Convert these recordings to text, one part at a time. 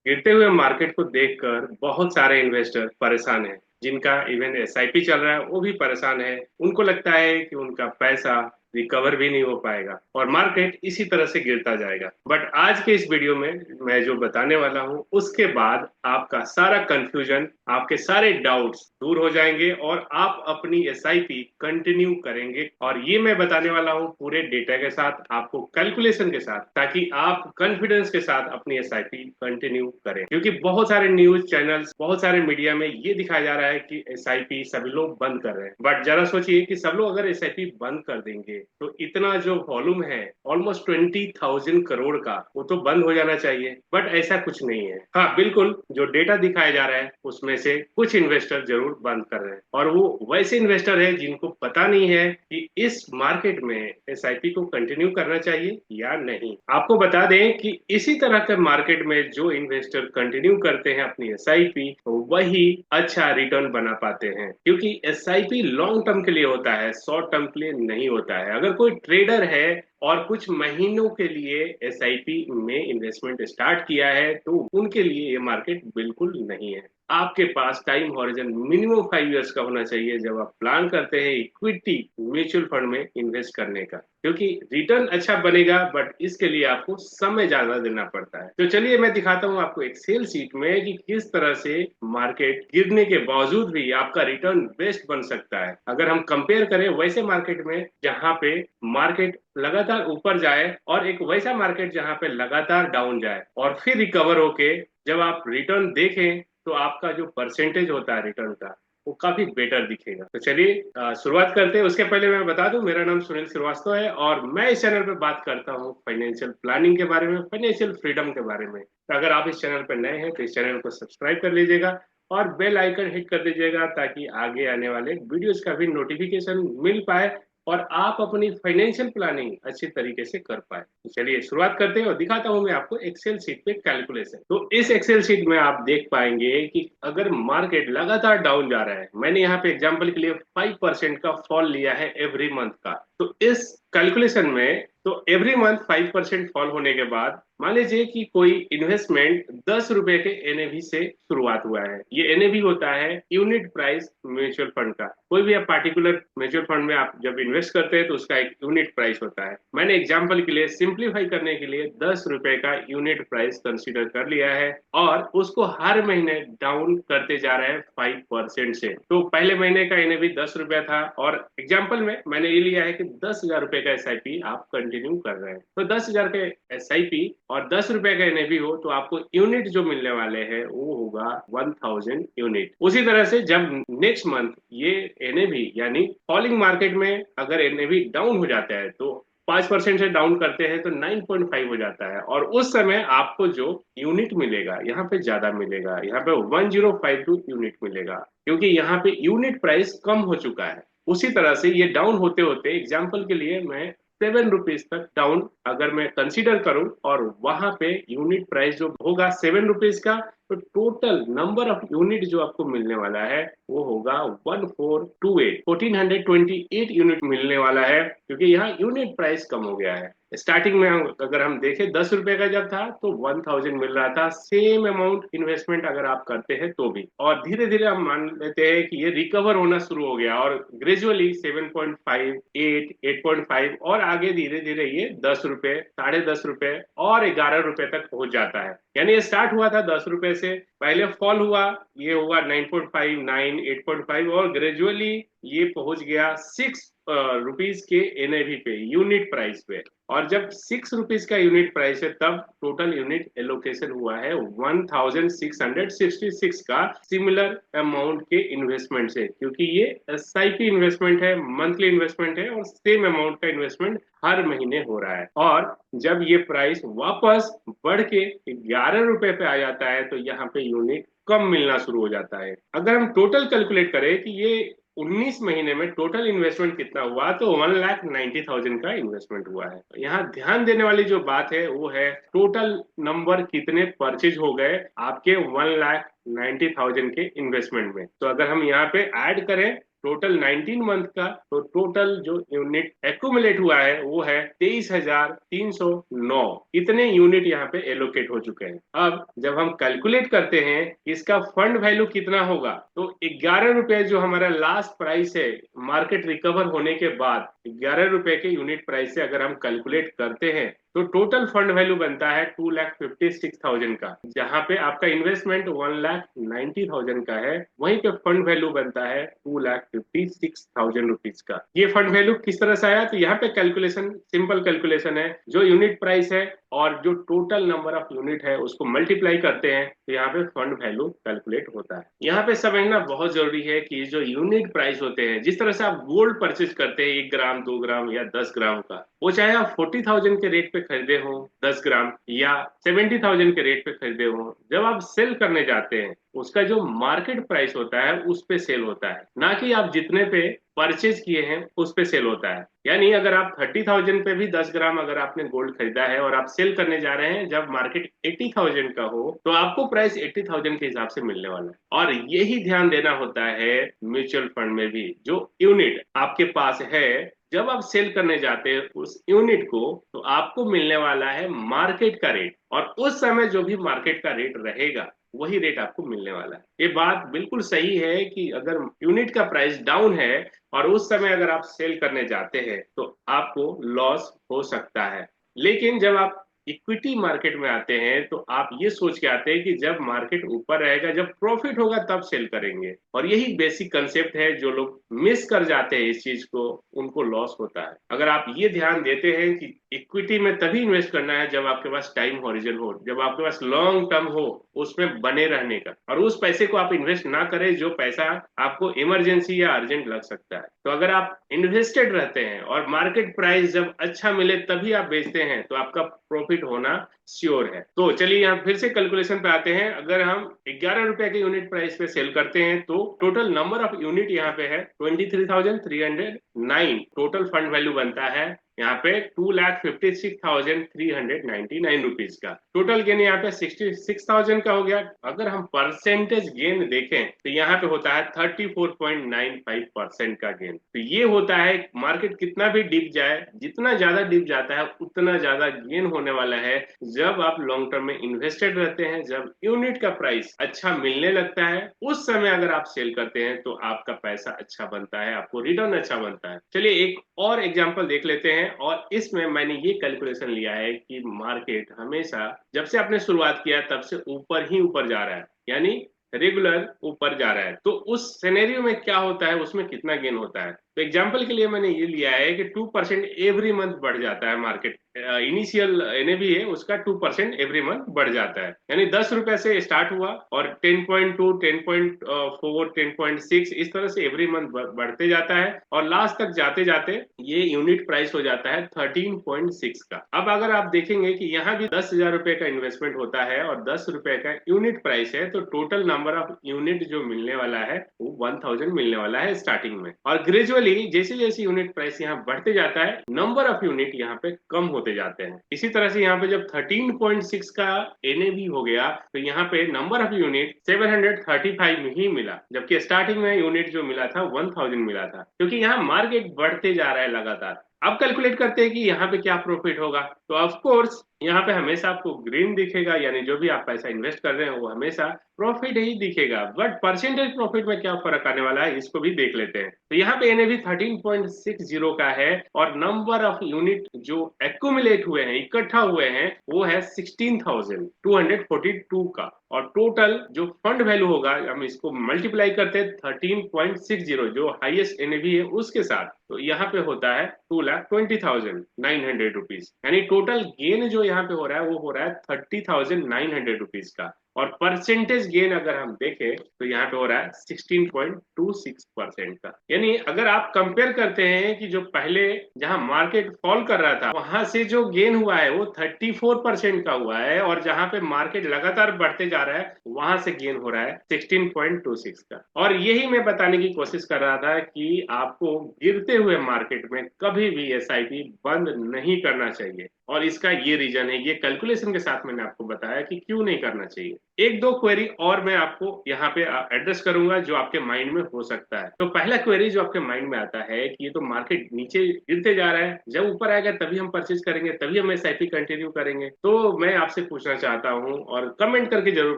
गिरते हुए मार्केट को देखकर बहुत सारे इन्वेस्टर परेशान हैं। जिनका इवन एसआईपी चल रहा है वो भी परेशान है। उनको लगता है कि उनका पैसा रिकवर भी नहीं हो पाएगा और मार्केट इसी तरह से गिरता जाएगा। बट आज के इस वीडियो में मैं जो बताने वाला हूँ उसके बाद आपका सारा कंफ्यूजन, आपके सारे डाउट्स दूर हो जाएंगे और आप अपनी एसआईपी कंटिन्यू करेंगे। और ये मैं बताने वाला हूँ पूरे डेटा के साथ, आपको कैलकुलेशन के साथ, ताकि आप कॉन्फिडेंस के साथ अपनी एसआईपी कंटिन्यू करें। क्योंकि बहुत सारे न्यूज चैनल्स, बहुत सारे मीडिया में ये दिखाया जा रहा है कि एसआईपी सभी लोग बंद कर रहे हैं। बट जरा सोचिए कि सब लोग अगर एसआईपी बंद कर देंगे तो इतना जो वॉल्यूम है ऑलमोस्ट 20,000 करोड़ का, वो तो बंद हो जाना चाहिए। बट ऐसा कुछ नहीं है। हाँ बिल्कुल, जो डेटा दिखाया जा रहा है उसमें से कुछ इन्वेस्टर जरूर बंद कर रहे हैं और वो वैसे इन्वेस्टर है जिनको पता नहीं है कि इस मार्केट में एसआईपी को कंटिन्यू करना चाहिए या नहीं। आपको बता दें कि इसी तरह के मार्केट में जो इन्वेस्टर कंटिन्यू करते हैं अपनी एसआईपी, वही अच्छा रिटर्न बना पाते हैं। क्योंकि एसआईपी लॉन्ग टर्म के लिए होता है, शॉर्ट टर्म के लिए नहीं होता है। अगर कोई ट्रेडर है और कुछ महीनों के लिए एसआईपी में इन्वेस्टमेंट स्टार्ट किया है तो उनके लिए ये मार्केट बिल्कुल नहीं है। आपके पास टाइम हॉरिजन मिनिमम 5 इयर्स का होना चाहिए जब आप प्लान करते हैं इक्विटी म्यूचुअल फंड में इन्वेस्ट करने का। क्योंकि रिटर्न अच्छा बनेगा बट इसके लिए आपको समय ज्यादा देना पड़ता है। तो चलिए मैं दिखाता हूँ आपको एक्सेल सीट में कि किस तरह से मार्केट गिरने के बावजूद भी आपका रिटर्न बेस्ट बन सकता है। अगर हम कंपेयर करें वैसे मार्केट में जहां पे मार्केट लगातार ऊपर जाए और एक वैसा मार्केट जहां पे लगातार डाउन जाए और फिर रिकवर होके जब आप रिटर्न देखें तो आपका जो परसेंटेज होता है रिटर्न का वो काफी बेटर दिखेगा। तो चलिए शुरुआत करते हैं। उसके पहले मैं बता दूं, मेरा नाम सुनील श्रीवास्तव है और मैं इस चैनल पे बात करता हूं फाइनेंशियल प्लानिंग के बारे में, फाइनेंशियल फ्रीडम के बारे में। तो अगर आप इस चैनल पर नए हैं तो इस चैनल को सब्सक्राइब कर लीजिएगा और बेल आइकन हिट कर दीजिएगा ताकि आगे आने वाले वीडियोस का भी नोटिफिकेशन मिल पाए और आप अपनी फाइनेंशियल प्लानिंग अच्छी तरीके से कर पाए। तो चलिए शुरुआत करते हैं और दिखाता हूं मैं आपको एक्सेल शीट पे कैलकुलेशन। तो इस एक्सेल शीट में आप देख पाएंगे कि अगर मार्केट लगातार डाउन जा रहा है, मैंने यहाँ पे एग्जांपल के लिए 5% का फॉल लिया है एवरी मंथ का। तो इस कैलकुलेशन में तो एवरी मंथ 5% फॉल होने के बाद मान लीजिए कि कोई इन्वेस्टमेंट 10 रुपए के एनएवी से शुरुआत हुआ है। ये एनएवी होता है यूनिट प्राइस म्यूचुअल फंड का। कोई भी आप पार्टिकुलर म्यूचुअल फंड में आप जब इन्वेस्ट करते हैं तो उसका एक यूनिट प्राइस होता है। मैंने एग्जांपल के लिए सिंप्लीफाई करने के लिए 10 रुपए का यूनिट प्राइस कंसीडर कर लिया है और उसको हर महीने डाउन करते जा रहे हैं 5% से। तो पहले महीने का एनएवी 10 रुपया था और एग्जाम्पल में मैंने ये लिया है कि 10,000 रुपए का एसआईपी आप कंटिन्यू कर रहे हैं। तो 10,000 के एसआईपी और 10 रुपए का एनएवी हो तो आपको यूनिट जो मिलने वाले हैं वो होगा 1,000 यूनिट। उसी तरह से जब नेक्स्ट मंथ ये एनएवी यानी फॉलिंग मार्केट में अगर एनएवी डाउन हो जाता है तो 5% से डाउन करते हैं तो 9.5 हो जाता है और उस समय आपको जो यूनिट मिलेगा यहाँ पे ज्यादा मिलेगा, यहाँ पे 1052 यूनिट मिलेगा क्योंकि यहाँ पे यूनिट प्राइस कम हो चुका है। उसी तरह से ये डाउन होते होते एग्जाम्पल के लिए मैं 7 रुपीज तक डाउन अगर मैं कंसीडर करूं और वहां पे यूनिट प्राइस जो होगा 7 रुपीज का, तो टोटल नंबर ऑफ यूनिट जो आपको मिलने वाला है वो होगा 1428 यूनिट मिलने वाला है क्योंकि यहाँ यूनिट प्राइस कम हो गया है। स्टार्टिंग में अगर हम देखें 10 रुपए का जब था तो 1,000 मिल रहा था सेम अमाउंट इन्वेस्टमेंट अगर आप करते हैं तो भी। और धीरे धीरे हम मान लेते हैं कि ये रिकवर होना शुरू हो गया और ग्रेजुअली 7.5, 8, 8.5 और आगे धीरे धीरे ये 10 रुपए, 10.5 रुपए और 11 रुपए तक पहुंच जाता है। यानी ये स्टार्ट हुआ था 10 रुपए से, पहले फॉल हुआ, ये हुआ 9.5, 9, 8.5 और ग्रेजुअली ये पहुंच गया 6 रुपीज के एनएवी पे, यूनिट प्राइस पे। और जब 6 रुपीज का यूनिट प्राइस है तब टोटल यूनिट एलोकेशन हुआ है 1666 का सिमिलर अमाउंट के इन्वेस्टमेंट से, क्योंकि ये एसआईपी इन्वेस्टमेंट है, मंथली इन्वेस्टमेंट है और सेम अमाउंट का इन्वेस्टमेंट हर महीने हो रहा है। और जब ये प्राइस वापस बढ़ के 11 रुपए पे आ जाता है तो यहाँ पे यूनिट कम मिलना शुरू हो जाता है। अगर हम टोटल कैलकुलेट करें कि ये 19 महीने में टोटल इन्वेस्टमेंट कितना हुआ तो 1,90,000 का इन्वेस्टमेंट हुआ है। यहाँ ध्यान देने वाली जो बात है वो है टोटल नंबर कितने परचेज हो गए आपके 1,90,000 के इन्वेस्टमेंट में। तो अगर हम यहाँ पे ऐड करें टोटल 19 मंथ का, तो टोटल जो यूनिट एक्यूमुलेट हुआ है वो है 23,309। इतने यूनिट यहाँ पे एलोकेट हो चुके हैं। अब जब हम कैलकुलेट करते हैं इसका फंड वैल्यू कितना होगा, तो 11 रुपए जो हमारा लास्ट प्राइस है मार्केट रिकवर होने के बाद, 11 रुपए के यूनिट प्राइस से अगर हम कैलकुलेट करते हैं तो टोटल फंड वैल्यू बनता है 2,56,000 का। जहां पे आपका इन्वेस्टमेंट 1,90,000 का है, वहीं पे फंड वैल्यू बनता है 2,56,000 रुपीज का। ये फंड वैल्यू किस तरह से आया, तो यहाँ पे कैलकुलेशन सिंपल कैलकुलेशन है, जो यूनिट प्राइस है और जो टोटल नंबर ऑफ यूनिट है उसको मल्टीप्लाई करते हैं तो यहाँ पे फंड वैल्यू कैलकुलेट होता है। यहाँ पे समझना बहुत जरूरी है कि जो यूनिट प्राइस होते हैं, जिस तरह से आप गोल्ड परचेज करते हैं 1 ग्राम 2 ग्राम या 10 ग्राम का, वो चाहे आप 40,000 के रेट पे खरीदे हो 10 ग्राम या 70,000 के रेट पे खरीदे हो, जब आप सेल करने जाते हैं उसका जो मार्केट प्राइस होता है उस पे सेल होता है, ना कि आप जितने पे परचेज किए हैं उस पे सेल होता है। यानी अगर आप 30,000 पे भी 10 ग्राम अगर आपने गोल्ड खरीदा है और आप सेल करने जा रहे हैं जब मार्केट 80,000 का हो, तो आपको प्राइस 80,000 के हिसाब से मिलने वाला है। और यही ध्यान देना होता है म्यूचुअल फंड में भी, जो यूनिट आपके पास है जब आप सेल करने जाते हैं उस यूनिट को, तो आपको मिलने वाला है मार्केट का रेट, और उस समय जो भी मार्केट का रेट रहेगा वही रेट आपको मिलने वाला है। ये बात बिल्कुल सही है कि अगर यूनिट का प्राइस डाउन है और उस समय अगर आप सेल करने जाते हैं तो आपको लॉस हो सकता है। लेकिन जब आप इक्विटी मार्केट में आते हैं तो आप ये सोच के आते हैं कि जब मार्केट ऊपर रहेगा, जब प्रॉफिट होगा तब सेल करेंगे, और यही बेसिक कंसेप्ट है। जो लोग मिस कर जाते हैं इस चीज को, उनको लॉस होता है। अगर आप ये ध्यान देते हैं कि इक्विटी में तभी इन्वेस्ट करना है जब आपके पास टाइम हॉरिजन हो, जब आपके पास लॉन्ग टर्म हो उसमें बने रहने का, और उस पैसे को आप इन्वेस्ट ना करें जो पैसा आपको इमरजेंसी या अर्जेंट लग सकता है। तो अगर आप इन्वेस्टेड रहते हैं और मार्केट प्राइस जब अच्छा मिले तभी आप बेचते हैं तो आपका प्रॉफिट होना श्योर है। तो चलिए यहाँ फिर से कैलकुलेशन पे आते हैं। अगर हम 11 रुपए के यूनिट प्राइस पे सेल करते हैं तो टोटल नंबर ऑफ यूनिट यहाँ पे है 23,309। टोटल फंड वैल्यू बनता है यहाँ पे 2,56,399 रुपीज का। टोटल गेन यहाँ पे 66,000 का हो गया। अगर हम परसेंटेज गेन देखें तो यहाँ पे होता है 34.95% का गेन। तो ये होता है मार्केट कितना भी डिप जाए, जितना ज्यादा डिप जाता है उतना ज्यादा गेन होने वाला है जब आप लॉन्ग टर्म में इन्वेस्टेड रहते हैं। जब यूनिट का प्राइस अच्छा मिलने लगता है उस समय अगर आप सेल करते हैं तो आपका पैसा अच्छा बनता है, आपको रिटर्न अच्छा बनता है। चलिए एक और एग्जांपल देख लेते हैं, और इसमें मैंने ये कैलकुलेशन लिया है कि मार्केट हमेशा जब से आपने शुरुआत किया तब से ऊपर ही ऊपर जा रहा है, यानी रेगुलर ऊपर जा रहा है। तो उस सिनेरियो में क्या होता है, उसमें कितना गेन होता है। तो एग्जांपल के लिए मैंने ये लिया है कि 2% एवरी मंथ बढ़ जाता है मार्केट। इनिशियल एनएवी है उसका 2% एवरी मंथ बढ़ जाता है, यानी 10 रुपए से स्टार्ट हुआ और 10.2 10.4 10.6 इस तरह से एवरी मंथ बढ़ते जाता है, और लास्ट तक जाते जाते ये यूनिट प्राइस हो जाता है 13.6 का। अब अगर आप देखेंगे कि यहाँ भी 10,000 रुपए का इन्वेस्टमेंट होता है और 10 रुपए का यूनिट प्राइस है, तो टोटल नंबर ऑफ यूनिट जो मिलने वाला है वो 1000 मिलने वाला है स्टार्टिंग में। और ग्रेजुअली जैसे जैसे यूनिट प्राइस यहाँ बढ़ते जाता है नंबर ऑफ यूनिट यहाँ पे कम होते जाते हैं। इसी तरह से यहाँ पे जब 13.6 का एनएवी हो गया तो यहाँ पे नंबर ऑफ यूनिट 735 ही मिला, जबकि स्टार्टिंग में यूनिट जो मिला था 1000 मिला था, क्योंकि यहाँ मार्केट बढ़ते जा रहा है लगातार। अब कैलकुलेट करते हैं कि यहाँ पे क्या प्रॉफिट होगा। तो ऑफ कोर्स यहाँ पे हमेशा आपको ग्रीन दिखेगा, यानी जो भी आप पैसा इन्वेस्ट कर रहे हैं वो हमेशा प्रॉफिट ही दिखेगा। बट परसेंटेज प्रॉफिट में क्या फर्क आने वाला है इसको भी देख लेते हैं। तो यहाँ पे एनएवी 13.60 का है और नंबर ऑफ यूनिट जो एक्यूमुलेट हुए हैं, इकट्ठा हुए हैं, वो है 16,242 का। और टोटल जो फंड वैल्यू होगा हम इसको मल्टीप्लाई करते हैं 13.60 जो हाईएस्ट एनएवी है उसके साथ, तो यहाँ पे होता है 2,20,900 रुपीज। यानी टोटल गेन जो यहाँ पे हो रहा है वो हो रहा है 30,900 रुपीज का। और परसेंटेज गेन अगर हम देखें तो यहाँ पे हो रहा है 16.26% का। यानी अगर आप कंपेयर करते हैं कि जो पहले जहां मार्केट फॉल कर रहा था वहां से जो गेन हुआ है वो 34% का हुआ है, और जहां पे मार्केट लगातार बढ़ते जा रहा है वहां से गेन हो रहा है 16.26 का। और यही मैं बताने की कोशिश कर रहा था कि आपको गिरते हुए मार्केट में कभी भी एसआईपी बंद नहीं करना चाहिए, और इसका ये रीजन है, ये कैलकुलेशन के साथ मैंने आपको बताया कि क्यों नहीं करना चाहिए। एक दो क्वेरी और मैं आपको यहाँ पे एड्रेस करूंगा जो आपके माइंड में हो सकता है। तो पहला क्वेरी जो आपके माइंड में आता है कि ये तो मार्केट नीचे गिरते जा रहा है, जब ऊपर आएगा तभी हम परचेज करेंगे, तभी हम एसआईपी कंटिन्यू करेंगे। तो मैं आपसे पूछना चाहता हूँ और कमेंट करके जरूर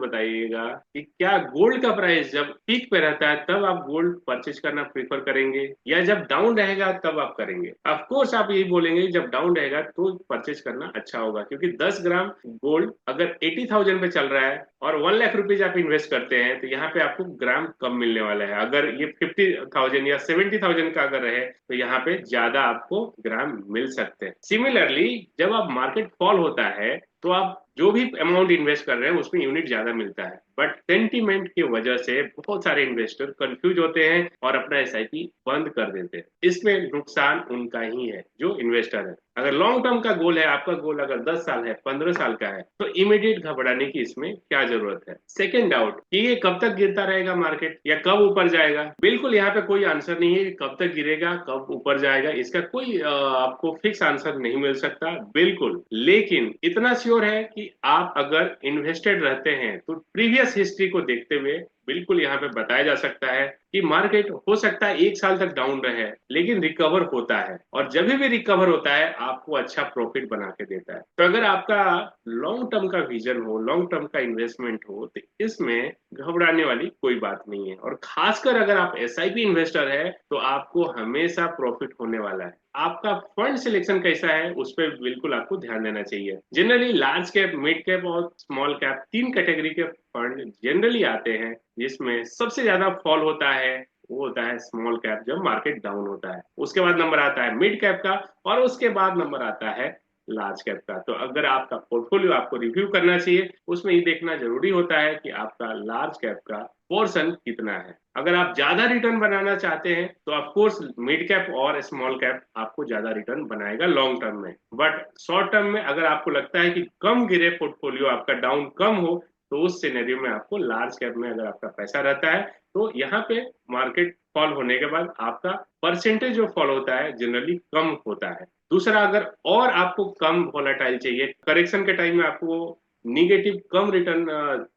बताइएगा कि क्या गोल्ड का प्राइस जब पीक पे रहता है तब आप गोल्ड परचेज करना प्रीफर करेंगे या जब डाउन रहेगा तब आप करेंगे? ऑफ कोर्स आप यही बोलेंगे जब डाउन रहेगा तो परचेज करना अच्छा होगा, क्योंकि 10 ग्राम गोल्ड अगर 80,000 पे चल रहा है और 1 लाख रुपीज आप इन्वेस्ट करते हैं तो यहाँ पे आपको ग्राम कम मिलने वाला है। अगर ये 50,000 या 70,000 का अगर रहे तो यहाँ पे ज्यादा आपको ग्राम मिल सकते हैं। सिमिलरली जब आप मार्केट फॉल होता है तो आप जो भी अमाउंट इन्वेस्ट कर रहे हैं उसमें यूनिट ज्यादा मिलता है, बट सेंटीमेंट की वजह से बहुत सारे इन्वेस्टर कंफ्यूज होते हैं और अपना एसआईपी बंद कर देते हैं। इसमें नुकसान उनका ही है जो इन्वेस्टर है। अगर लॉन्ग टर्म का गोल है, आपका गोल अगर 10 साल है, 15 साल का है, तो इमीडिएट घबराने की इसमें क्या जरूरत है? सेकेंड डाउट कि ये कब तक गिरता रहेगा मार्केट या कब ऊपर जाएगा, बिल्कुल यहाँ पे कोई आंसर नहीं है कि कब तक गिरेगा कब ऊपर जाएगा। इसका कोई आपको फिक्स आंसर नहीं मिल सकता बिल्कुल, लेकिन इतना श्योर है कि आप अगर इन्वेस्टेड रहते हैं तो प्रीवियस हिस्ट्री को देखते हुए बिल्कुल यहाँ पे बताया जा सकता है कि मार्केट हो सकता है 1 साल तक डाउन रहे लेकिन रिकवर होता है, और जब भी रिकवर होता है आपको अच्छा प्रॉफिट बना के देता है। तो अगर आपका लॉन्ग टर्म का विजन हो, लॉन्ग टर्म का इन्वेस्टमेंट हो, तो इसमें घबराने वाली कोई बात नहीं है। और खासकर अगर आप एसआईपी इन्वेस्टर है तो आपको हमेशा प्रॉफिट होने वाला है। आपका फंड सिलेक्शन कैसा है उस पर बिल्कुल आपको ध्यान देना चाहिए। Generally large cap, mid cap और स्मॉल कैप, 3 कैटेगरी के फंड जनरली आते हैं, जिसमें सबसे ज्यादा फॉल होता है वो होता है स्मॉल कैप जब मार्केट डाउन होता है। उसके बाद नंबर आता है मिड कैप का और उसके बाद नंबर आता है लार्ज कैप का। तो अगर आपका पोर्टफोलियो आपको रिव्यू करना चाहिए, उसमें ये देखना जरूरी होता है कि आपका लार्ज कैप का पोर्शन कितना है। अगर आप ज्यादा रिटर्न बनाना चाहते हैं तो ऑफ कोर्स मिड कैप और स्मॉल कैप आपको ज्यादा रिटर्न बनाएगा लॉन्ग टर्म में, बट शॉर्ट टर्म में अगर आपको लगता है कि कम गिरे पोर्टफोलियो, आपका डाउन कम हो, तो उस सिनेरियो में आपको लार्ज कैप में अगर आपका पैसा रहता है तो यहाँ पे मार्केट फॉल होने के बाद आपका परसेंटेज जो फॉल होता है जनरली कम होता है। दूसरा, अगर और आपको कम वोलेटाइल चाहिए, करेक्शन के टाइम में आपको निगेटिव कम रिटर्न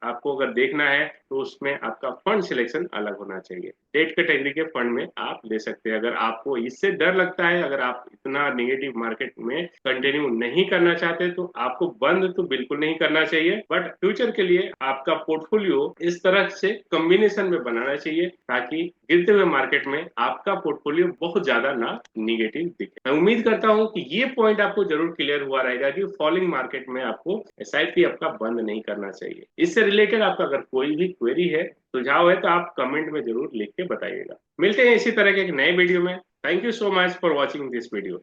आपको अगर देखना है तो उसमें आपका फंड सिलेक्शन अलग होना चाहिए। डेट कैटेगरी के फंड में आप ले सकते हैं। अगर आपको इससे डर लगता है, अगर आप इतना निगेटिव मार्केट में कंटिन्यू नहीं करना चाहते तो आपको बंद तो बिल्कुल नहीं करना चाहिए, बट फ्यूचर के लिए आपका पोर्टफोलियो इस तरह से कॉम्बिनेशन में बनाना चाहिए ताकि गिरते हुए मार्केट में आपका पोर्टफोलियो बहुत ज्यादा ना निगेटिव दिखे। मैं उम्मीद करता हूं कि ये पॉइंट आपको जरूर क्लियर हुआ रहेगा कि फॉलिंग मार्केट में आपको एसआईपी आपका बंद नहीं करना चाहिए। इससे रिलेटेड आपका अगर कोई भी क्वेरी है, सुझाव है, तो आप कमेंट में जरूर लिख के बताइएगा। मिलते हैं इसी तरह के एक नए वीडियो में। Thank you so much for watching this video.